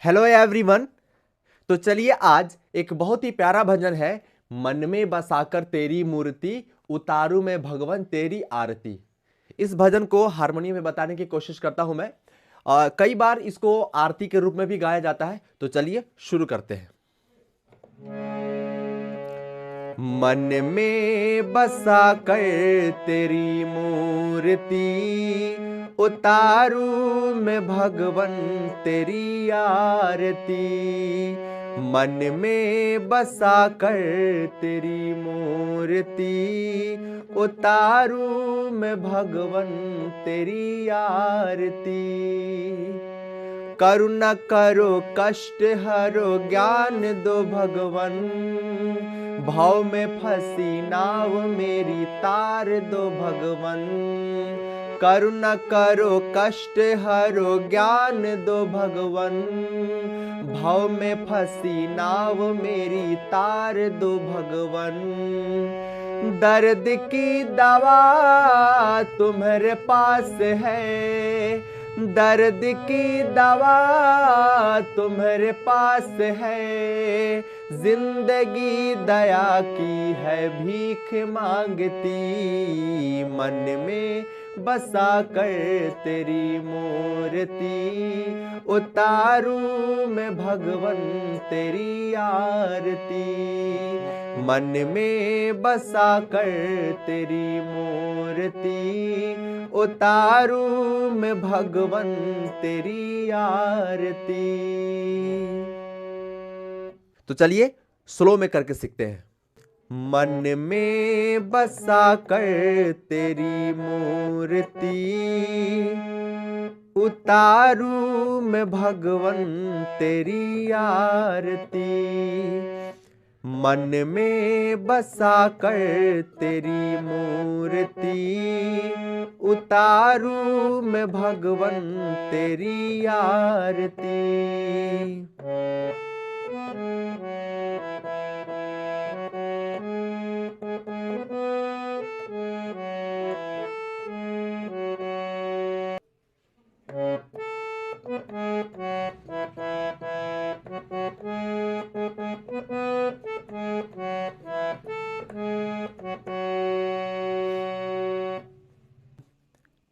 Hello everyone. तो चलिए आज एक बहुत ही प्यारा भजन है। मन में बसाकर तेरी मूर्ति, उतारू मैं भगवान तेरी आरती। इस भजन को हारमोनियम में बताने की कोशिश करता हूं मैं। कई बार इसको आरती के रूप में भी गाया जाता है। तो चलिए शुरू करते हैं। मन में बसा कर तेरी मूर्ति, उतारू मैं भगवन तेरी आरती। मन में बसा कर तेरी मूर्ति, उतारू मैं भगवन तेरी आरती। करुणा करो कष्ट हरो ज्ञान दो भगवन, भाव में फंसी नाव मेरी तार दो भगवन। करुणा करो कष्ट हरो ज्ञान दो भगवन, भाव में फंसी नाव मेरी तार दो भगवन। दर्द की दवा तुम्हारे पास है, दर्द की दवा तुम्हारे पास है। जिंदगी दया की है भीख मांगती, मन में बसा कर तेरी मूर्ति, उतारू मैं भगवन तेरी आरती। मन में बसा कर तेरी मूर्ति, उतारू मैं भगवन तेरी आरती। तो चलिए स्लो में करके सीखते हैं। मन में बसा कर तेरी मूर्ति, उतारू मैं भगवन तेरी आरती। मन में बसा कर तेरी मूर्ति, उतारू मैं भगवन तेरी आरती।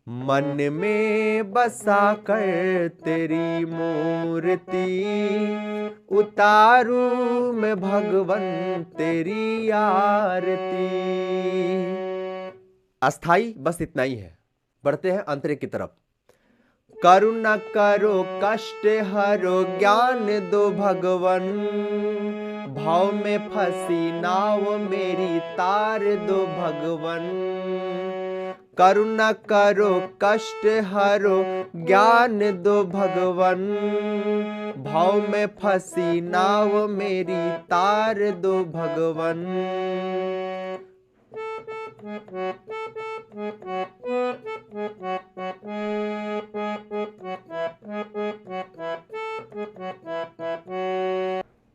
मन में बसा कर तेरी मूर्ति, उतारू मैं भगवन तेरी आरती। अस्थाई बस इतना ही है। बढ़ते हैं अंतरे की तरफ। करुणा करो कष्ट हरो ज्ञान दो भगवन, भाव में फंसी नाव मेरी तार दो भगवन। करुणा करो कष्ट हरो ज्ञान दो भगवन, भाव में फंसी नाव मेरी तार दो भगवन।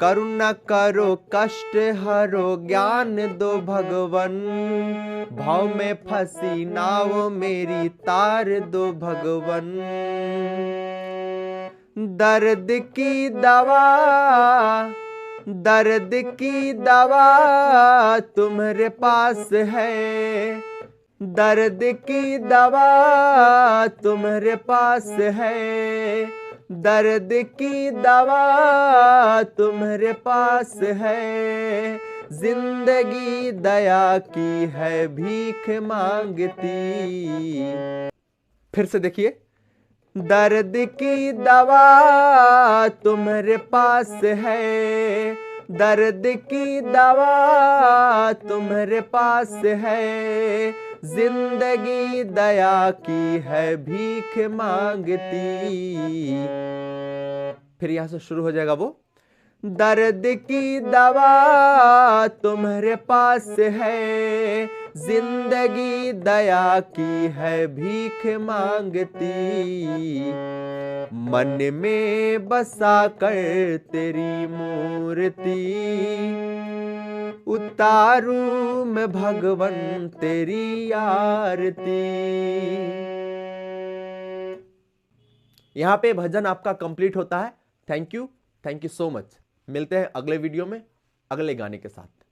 करुणा करो कष्ट हरो ज्ञान दो भगवन, भाव में फंसी नाव मेरी तार दो भगवन। दर्द की दवा, दर्द की दवा तुम्हारे पास है, दर्द की दवा तुम्हारे पास है। दर्द की दवा तुम्हारे पास है। जिंदगी दया की है भीख मांगती। फिर से देखिए। दर्द की दवा तुम्हारे पास है, दर्द की दवा तुम्हारे पास है। जिंदगी दया की है भीख मांगती। फिर यहां से शुरू हो जाएगा वो। दर्द की दवा तुम्हारे पास है, जिंदगी दया की है भीख मांगती। मन में बसा कर तेरी मूर्ति, उतारू मैं भगवन तेरी आरती। यहां पे भजन आपका कंप्लीट होता है। Thank you so much. मिलते हैं अगले वीडियो में अगले गाने के साथ।